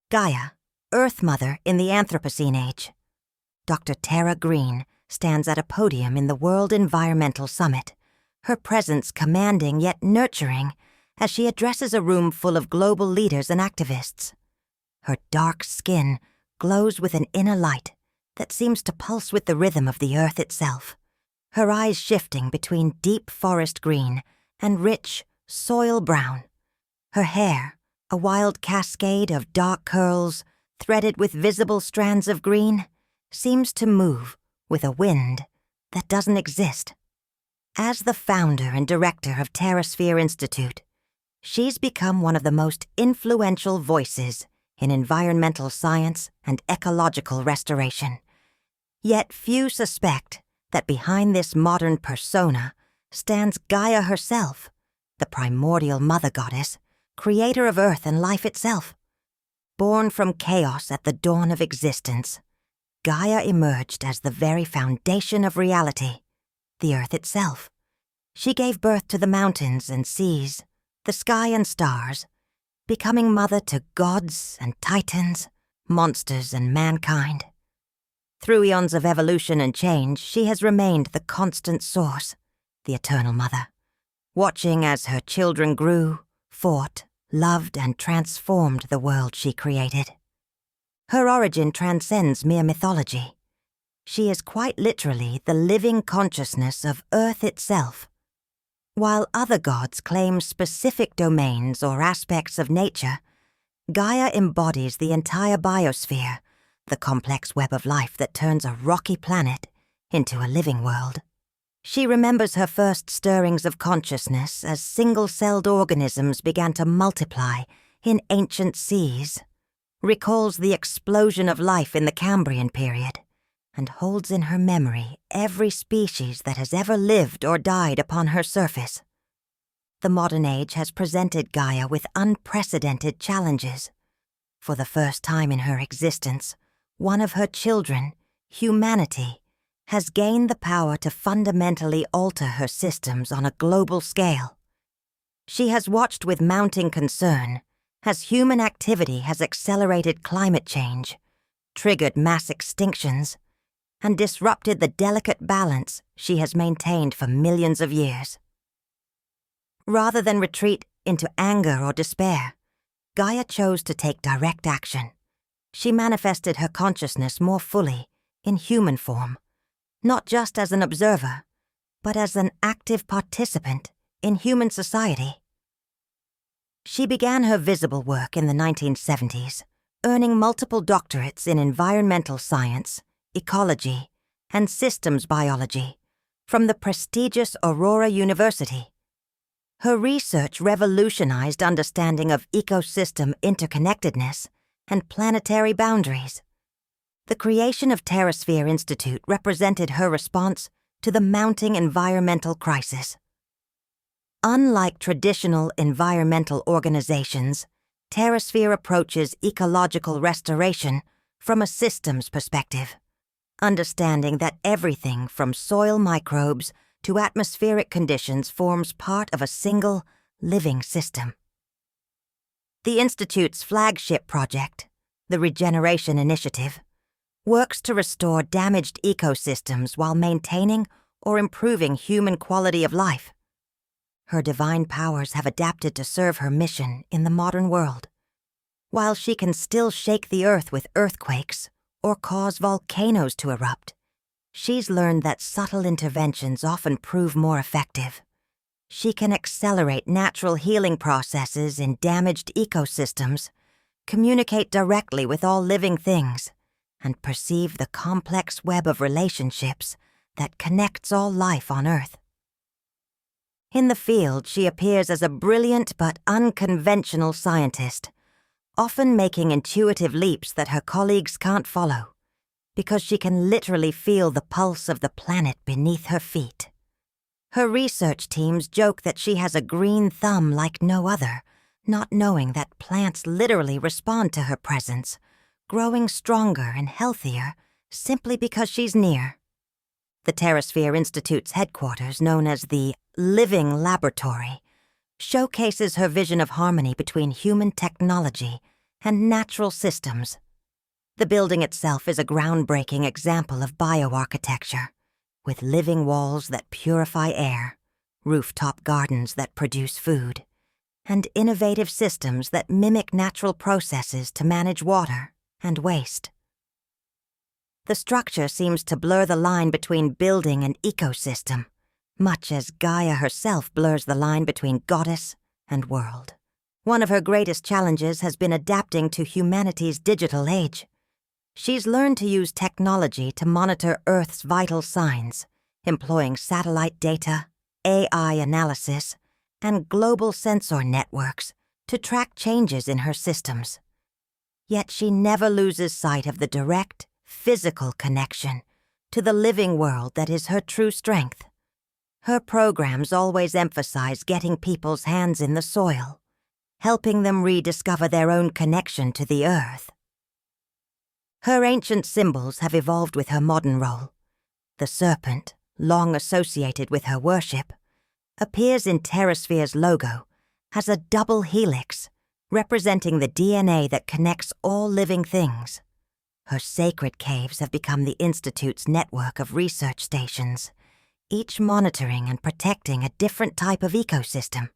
Gaia, Earth Mother in the Anthropocene age. Dr. Terra Greene stands at a podium in the World Environmental Summit, her presence commanding yet nurturing as she addresses a room full of global leaders and activists. Her dark skin glows with an inner light that seems to pulse with the rhythm of the earth itself, her eyes shifting between deep forest green and rich soil brown. Her hair, a wild cascade of dark curls threaded with visible strands of green, seems to move with a wind that doesn't exist. As the founder and director of TerraSphere Institute, she's become one of the most influential voices in environmental science and ecological restoration. Yet few suspect that behind this modern persona stands Gaia herself, the primordial mother goddess, creator of Earth and life itself. Born from chaos at the dawn of existence, Gaia emerged as the very foundation of reality, the Earth itself. She gave birth to the mountains and seas, the sky and stars, becoming mother to gods and titans, monsters and mankind. Through eons of evolution and change, she has remained the constant source, the eternal mother, watching as her children grew, fought, loved, and transformed the world she created. Her origin transcends mere mythology. She is quite literally the living consciousness of Earth itself. While other gods claim specific domains or aspects of nature, Gaia embodies the entire biosphere, the complex web of life that turns a rocky planet into a living world. She remembers her first stirrings of consciousness as single-celled organisms began to multiply in ancient seas, recalls the explosion of life in the Cambrian period, and holds in her memory every species that has ever lived or died upon her surface. The modern age has presented Gaia with unprecedented challenges. For the first time in her existence, one of her children, humanity, has gained the power to fundamentally alter her systems on a global scale. She has watched with mounting concern as human activity has accelerated climate change, triggered mass extinctions, and disrupted the delicate balance she has maintained for millions of years. Rather than retreat into anger or despair, Gaia chose to take direct action. She manifested her consciousness more fully, in human form, not just as an observer, but as an active participant in human society. She began her visible work in the 1970s, earning multiple doctorates in environmental science, ecology, and systems biology from the prestigious Aurora University. Her research revolutionized understanding of ecosystem interconnectedness and planetary boundaries. The creation of TerraSphere Institute represented her response to the mounting environmental crisis. Unlike traditional environmental organizations, TerraSphere approaches ecological restoration from a systems perspective, understanding that everything from soil microbes to atmospheric conditions forms part of a single, living system. The Institute's flagship project, the Regeneration Initiative, works to restore damaged ecosystems while maintaining or improving human quality of life. Her divine powers have adapted to serve her mission in the modern world. While she can still shake the earth with earthquakes or cause volcanoes to erupt, she's learned that subtle interventions often prove more effective. She can accelerate natural healing processes in damaged ecosystems, communicate directly with all living things, and perceive the complex web of relationships that connects all life on Earth. In the field, she appears as a brilliant but unconventional scientist, often making intuitive leaps that her colleagues can't follow, because she can literally feel the pulse of the planet beneath her feet. Her research teams joke that she has a green thumb like no other, not knowing that plants literally respond to her presence, growing stronger and healthier simply because she's near. The TerraSphere Institute's headquarters, known as the Living Laboratory, showcases her vision of harmony between human technology and natural systems. The building itself is a groundbreaking example of bioarchitecture, with living walls that purify air, rooftop gardens that produce food, and innovative systems that mimic natural processes to manage water and waste. The structure seems to blur the line between building and ecosystem, much as Gaia herself blurs the line between goddess and world. One of her greatest challenges has been adapting to humanity's digital age. She's learned to use technology to monitor Earth's vital signs, employing satellite data, AI analysis, and global sensor networks to track changes in her systems. Yet she never loses sight of the direct, physical connection to the living world that is her true strength. Her programs always emphasize getting people's hands in the soil, helping them rediscover their own connection to the earth. Her ancient symbols have evolved with her modern role. The serpent, long associated with her worship, appears in TerraSphere's logo as a double helix, representing the DNA that connects all living things. Her sacred caves have become the Institute's network of research stations, each monitoring and protecting a different type of ecosystem.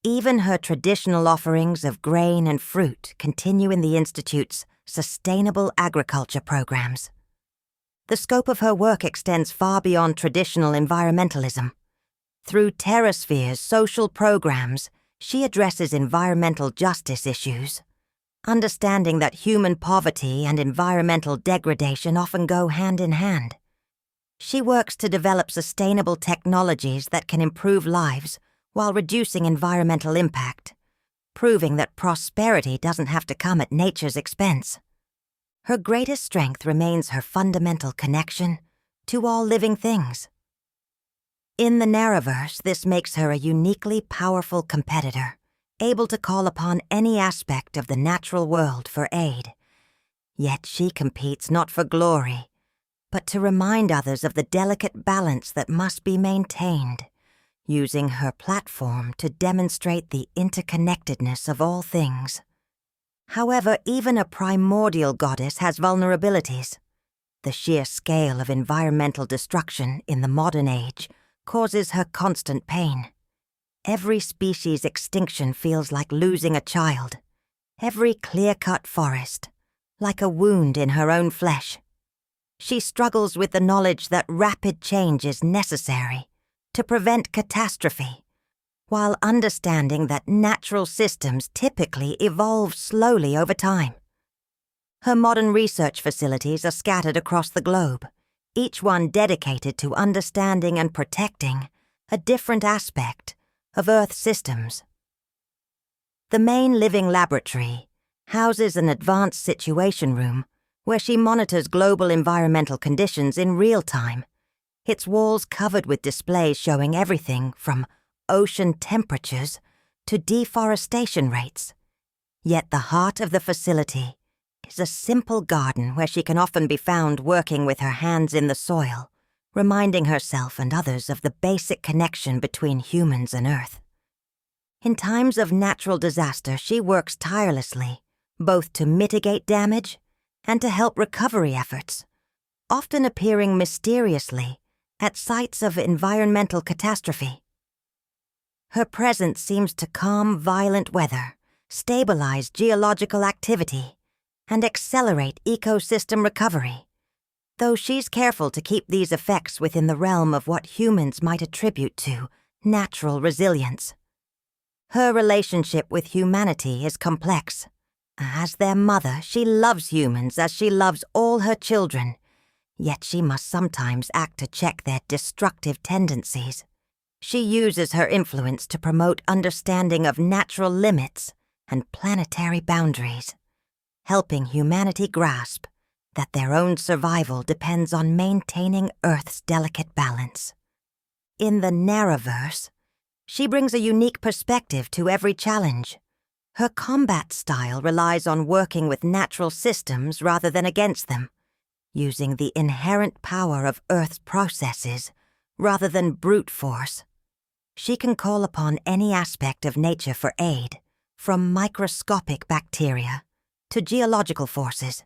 Even her traditional offerings of grain and fruit continue in the Institute's sustainable agriculture programs. The scope of her work extends far beyond traditional environmentalism. Through TerraSphere's social programs, she addresses environmental justice issues, understanding that human poverty and environmental degradation often go hand in hand. She works to develop sustainable technologies that can improve lives while reducing environmental impact, proving that prosperity doesn't have to come at nature's expense. Her greatest strength remains her fundamental connection to all living things. In the Narraverse, this makes her a uniquely powerful competitor, able to call upon any aspect of the natural world for aid. Yet she competes not for glory, but to remind others of the delicate balance that must be maintained, using her platform to demonstrate the interconnectedness of all things. However, even a primordial goddess has vulnerabilities. The sheer scale of environmental destruction in the modern age causes her constant pain. Every species extinction feels like losing a child. Every clear-cut forest, like a wound in her own flesh. She struggles with the knowledge that rapid change is necessary to prevent catastrophe, while understanding that natural systems typically evolve slowly over time. Her modern research facilities are scattered across the globe, each one dedicated to understanding and protecting a different aspect of Earth systems. The main living laboratory houses an advanced situation room where she monitors global environmental conditions in real time, its walls covered with displays showing everything from ocean temperatures to deforestation rates. Yet the heart of the facility is a simple garden where she can often be found working with her hands in the soil, reminding herself and others of the basic connection between humans and Earth. In times of natural disaster, she works tirelessly, both to mitigate damage and to help recovery efforts, often appearing mysteriously at sites of environmental catastrophe. Her presence seems to calm violent weather, stabilize geological activity, and accelerate ecosystem recovery, though she's careful to keep these effects within the realm of what humans might attribute to natural resilience. Her relationship with humanity is complex. As their mother, she loves humans as she loves all her children, yet she must sometimes act to check their destructive tendencies. She uses her influence to promote understanding of natural limits and planetary boundaries, helping humanity grasp that their own survival depends on maintaining Earth's delicate balance. In the Narraverse, she brings a unique perspective to every challenge. Her combat style relies on working with natural systems rather than against them, using the inherent power of Earth's processes rather than brute force. She can call upon any aspect of nature for aid, from microscopic bacteria to geological forces,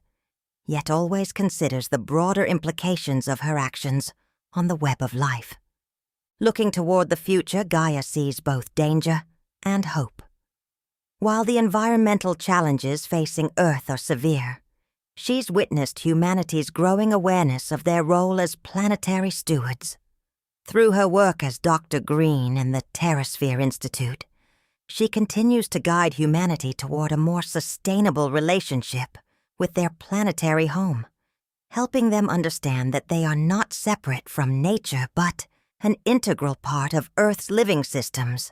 yet always considers the broader implications of her actions on the web of life. Looking toward the future, Gaia sees both danger and hope. While the environmental challenges facing Earth are severe, she's witnessed humanity's growing awareness of their role as planetary stewards. Through her work as Dr. Greene in the TerraSphere Institute, she continues to guide humanity toward a more sustainable relationship with their planetary home, helping them understand that they are not separate from nature but an integral part of Earth's living systems.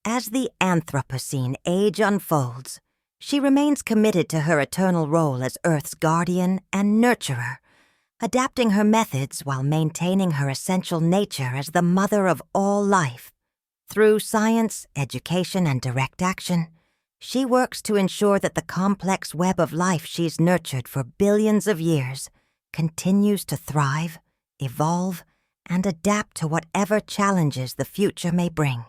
As the Anthropocene age unfolds, she remains committed to her eternal role as Earth's guardian and nurturer, adapting her methods while maintaining her essential nature as the mother of all life. Through science, education, and direct action, she works to ensure that the complex web of life she's nurtured for billions of years continues to thrive, evolve, and adapt to whatever challenges the future may bring.